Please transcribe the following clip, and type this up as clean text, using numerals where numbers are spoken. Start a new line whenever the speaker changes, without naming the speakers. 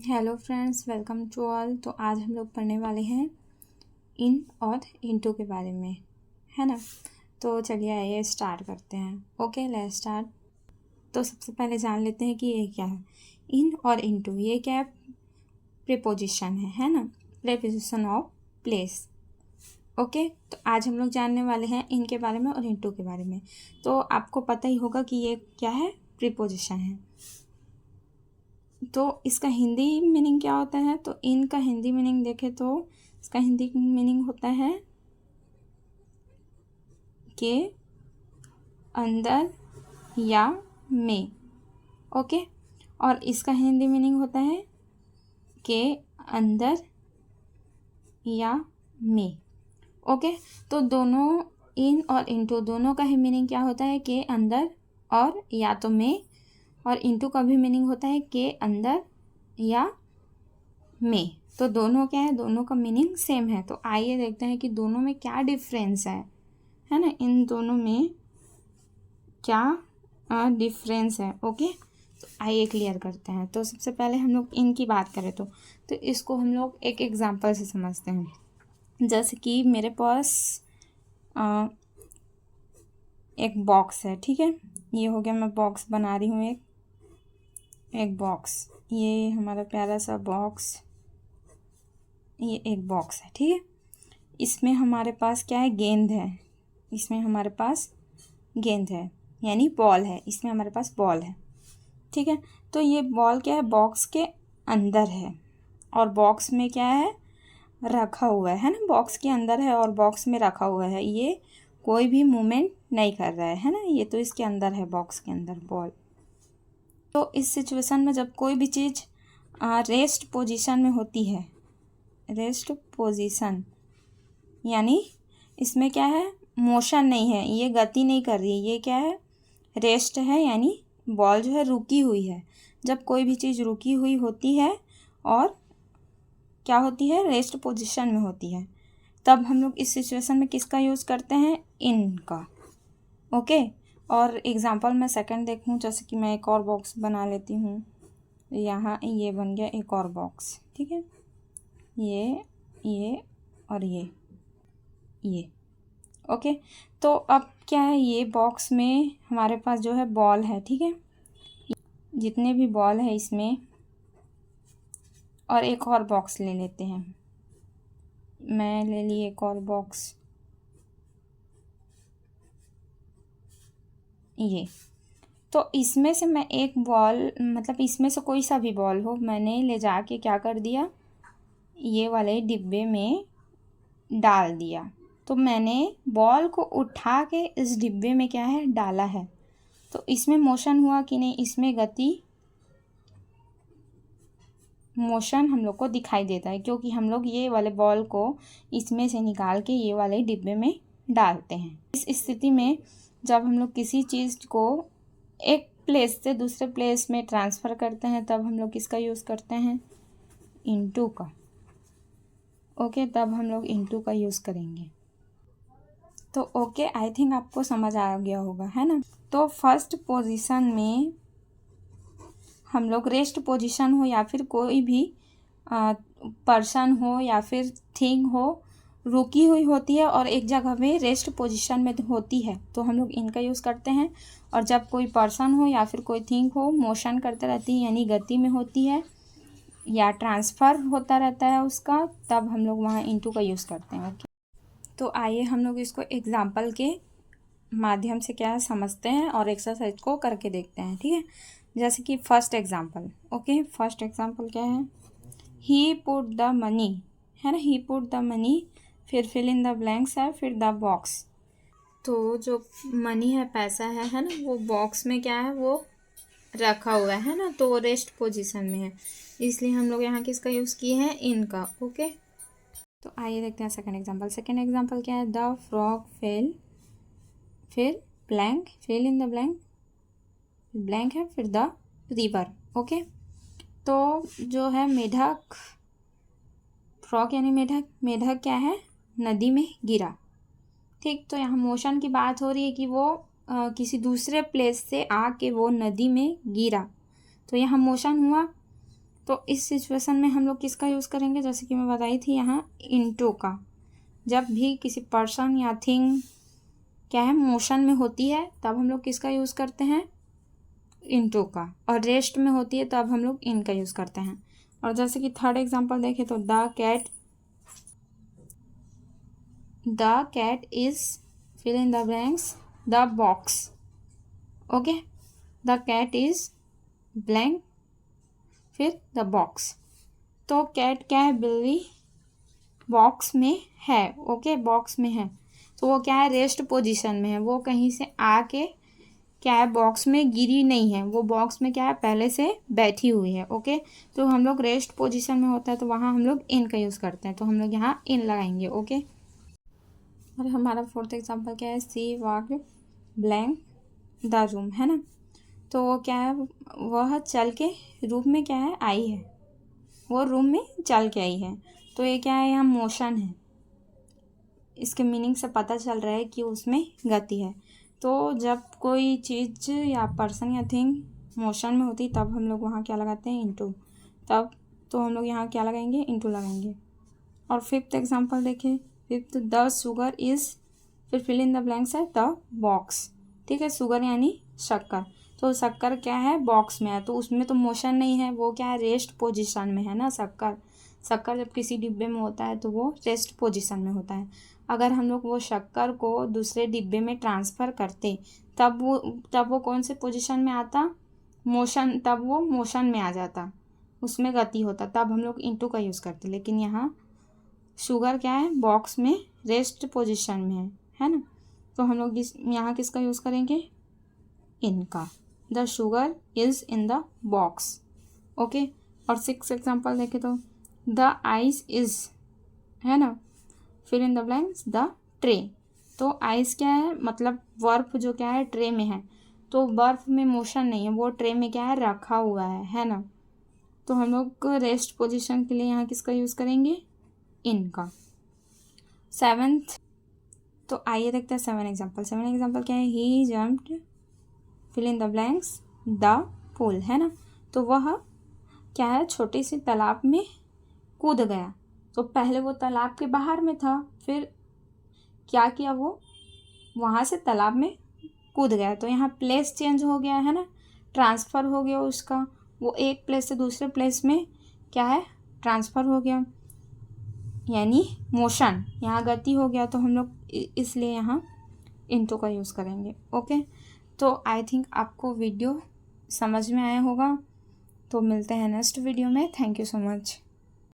Hello friends, welcome to all. तो आज हम लोग पढ़ने वाले हैं इन और इनटू के बारे में, है ना। तो चलिए आइए स्टार्ट करते हैं। Okay, let's start. तो सबसे पहले जान लेते हैं कि ये क्या है। इन और इनटू ये क्या है? प्रीपोजिशन है ना। Preposition of place. ओके, तो आज हम लोग जानने वाले हैं इन के बारे में और इनटू के बारे में। तो आपको पता ही होगा कि ये क्या है, प्रीपोजिशन है। तो इसका हिंदी मीनिंग क्या होता है? तो इन का हिंदी मीनिंग देखें तो इसका हिंदी मीनिंग होता है के अंदर या में। ओके, और इसका हिंदी मीनिंग होता है के अंदर या में। ओके, तो दोनों इन और इनटू दोनों का ही मीनिंग क्या होता है? के अंदर और या तो में। और इनटू का भी मीनिंग होता है के अंदर या में। तो दोनों क्या है? दोनों का मीनिंग सेम है। तो आइए देखते हैं कि दोनों में क्या डिफरेंस है ना। इन दोनों में क्या डिफरेंस है। ओके, तो आइए क्लियर करते हैं। तो सबसे पहले हम लोग इन की बात करें तो इसको हम लोग एक एग्जांपल से समझते हैं। जैसे कि मेरे पास एक बॉक्स है, ठीक है। ये हो गया, मैं बॉक्स बना रही हूँ एक बॉक्स। ये हमारा प्यारा सा बॉक्स, ये एक बॉक्स है, ठीक है। इसमें हमारे पास क्या है? गेंद है। इसमें हमारे पास गेंद है, यानी बॉल है। इसमें हमारे पास बॉल है, ठीक है। तो ये बॉल क्या है? बॉक्स के अंदर है और बॉक्स में क्या है? रखा हुआ है ना। बॉक्स के अंदर है और बॉक्स में रखा हुआ है। ये कोई भी मूवमेंट नहीं कर रहा है ना। ये तो इसके अंदर है, बॉक्स के अंदर बॉल। तो इस सिचुएशन में जब कोई भी चीज़ रेस्ट पोजीशन में होती है, रेस्ट पोजीशन यानी इसमें क्या है? मोशन नहीं है, ये गति नहीं कर रही है। ये क्या है? रेस्ट है, यानी बॉल जो है रुकी हुई है। जब कोई भी चीज़ रुकी हुई होती है और क्या होती है? रेस्ट पोजीशन में होती है, तब हम लोग इस सिचुएशन में किसका यूज़ करते हैं? इन का। ओके, और एग्जांपल मैं सेकंड देखूं। जैसे कि मैं एक और बॉक्स बना लेती हूँ। यहाँ ये बन गया एक और बॉक्स, ठीक है। ये और ये ओके। तो अब क्या है? ये बॉक्स में हमारे पास जो है बॉल है, ठीक है। जितने भी बॉल है इसमें, और एक और बॉक्स ले लेते हैं। मैं ले ली एक और बॉक्स, ये। तो इसमें से मैं एक बॉल, मतलब इसमें से कोई सा भी बॉल हो, मैंने ले जाके क्या कर दिया? ये वाले डिब्बे में डाल दिया। तो मैंने बॉल को उठा के इस डिब्बे में क्या है? डाला है। तो इसमें मोशन हुआ कि नहीं? इसमें मोशन हम लोग को दिखाई देता है, क्योंकि हम लोग ये वाले बॉल को इसमें से निकाल के ये वाले डिब्बे में डालते हैं। इस स्थिति में जब हम लोग किसी चीज़ को एक प्लेस से दूसरे प्लेस में ट्रांसफ़र करते हैं, तब हम लोग किसका यूज़ करते हैं? इनटू का। ओके, तब हम लोग इनटू का यूज़ करेंगे। तो ओके, आई थिंक आपको समझ आ गया होगा, है ना। तो फर्स्ट पोजीशन में हम लोग रेस्ट पोजीशन हो या फिर कोई भी पर्सन हो या फिर थिंग हो, रुकी हुई होती है और एक जगह में रेस्ट पोजीशन में होती है, तो हम लोग इनका यूज़ करते हैं। और जब कोई पर्सन हो या फिर कोई थिंग हो, मोशन करते रहती है, यानी गति में होती है या ट्रांसफ़र होता रहता है उसका, तब हम लोग वहाँ इनटू का यूज़ करते हैं। ओके, तो आइए हम लोग इसको एग्जाम्पल के माध्यम से क्या समझते हैं और एक्सरसाइज को करके देखते हैं, ठीक है। जैसे कि first example. Okay, first example क्या है? ही पुट द मनी, है ना। ही पुट द मनी, फिर फिल इन द ब्लैंक्स है, फिर द बॉक्स। तो जो मनी है, पैसा है ना, वो बॉक्स में क्या है? वो रखा हुआ है ना, तो वो रेस्ट पोजीशन में है, इसलिए हम लोग यहाँ किसका यूज़ किए हैं? इनका। ओके, तो आइए देखते हैं सेकंड एग्जाम्पल। सेकंड एग्जाम्पल क्या है? द फ्रॉग फेल, फिर blank, fill in the blank, blank है, फिर द रिवर। ओके, तो जो है मेढक, फ्रॉग यानी मेढक, मेढक क्या है? नदी में गिरा, ठीक। तो यहाँ मोशन की बात हो रही है कि वो किसी दूसरे प्लेस से आके वो नदी में गिरा, तो यहाँ मोशन हुआ। तो इस सिचुएशन में हम लोग किसका यूज़ करेंगे, जैसे कि मैं बताई थी यहाँ इनटू का। जब भी किसी पर्सन या थिंग क्या है मोशन में होती है तब हम लोग किसका यूज़ करते हैं, इनटू का, और रेस्ट में होती है तब हम लोग इन का यूज़ करते हैं। और जैसे कि थर्ड एग्जांपल देखें तो the cat is fill in the blanks the box. Okay, the cat is blank फिर द बॉक्स। तो कैट क्या है, बिल्ली बॉक्स में है। ओके, बॉक्स में है तो वो क्या है, रेस्ट पोजीशन में है। वो कहीं से आके क्या है, बॉक्स में गिरी नहीं है, वो बॉक्स में क्या है, पहले से बैठी हुई है। ओके, तो हम लोग रेस्ट पोजीशन में होता है तो वहाँ हम लोग इन का यूज़ करते हैं, तो हम लोग यहाँ इन लगाएंगे। ओके, और हमारा फोर्थ एग्जांपल क्या है, सी वॉक ब्लैंक द रूम, है ना। तो वो क्या है, वह चल के रूम में क्या है, आई है, वो रूम में चल के आई है। तो ये क्या है, यहाँ मोशन है। इसके मीनिंग से पता चल रहा है कि उसमें गति है। तो जब कोई चीज़ या पर्सन या थिंग मोशन में होती तब हम लोग वहाँ क्या लगाते हैं, इनटू। तब तो हम लोग यहाँ क्या लगाएंगे, इनटू लगाएंगे। और फिफ्थ एग्जांपल देखें, फिफ्थ द शुगर इज़, फिर फिल इन द ब्लैंक्स है द बॉक्स। ठीक है, शुगर यानी शक्कर। तो शक्कर क्या है, बॉक्स में है, तो उसमें तो मोशन नहीं है, वो क्या है, रेस्ट पोजीशन में है ना। शक्कर जब किसी डिब्बे में होता है तो वो रेस्ट पोजीशन में होता है। अगर हम लोग वो शक्कर को दूसरे डिब्बे में ट्रांसफ़र करते तब वो कौन से पोजीशन में आता, मोशन, तब वो मोशन में आ जाता, उसमें गति होता, तब हम लोग इनटू का यूज़ करते। लेकिन यहाँ शुगर क्या है, बॉक्स में रेस्ट पोजीशन में है ना। तो हम लोग यहाँ किसका यूज़ करेंगे, इनका। The sugar is in the box. Okay, और सिक्स एग्जांपल देखें तो द आइस इज़, है ना, fill in the blanks the tray. तो आइस क्या है, मतलब बर्फ जो क्या है, ट्रे में है, तो बर्फ में मोशन नहीं है, वो ट्रे में क्या है, रखा हुआ है ना। तो हम लोग रेस्ट पोजीशन के लिए यहाँ किसका यूज़ करेंगे, इनका। सेवेंथ, तो आइए देखते हैं सेवन एग्जांपल क्या है, he jumped fill in the blanks the pool, है ना। तो वह क्या है, छोटी सी तालाब में कूद गया। तो पहले वो तालाब के बाहर में था, फिर क्या किया, वो वहाँ से तालाब में कूद गया। तो यहाँ प्लेस चेंज हो गया है ना, ट्रांसफ़र हो गया उसका, वो एक प्लेस से दूसरे प्लेस में क्या है, ट्रांसफ़र हो गया, यानी मोशन, यहाँ गति हो गया। तो हम लोग इसलिए यहाँ इनटू का यूज़ करेंगे। ओके, तो आई थिंक आपको वीडियो समझ में आया होगा। तो मिलते हैं नेक्स्ट वीडियो में। Thank you so much.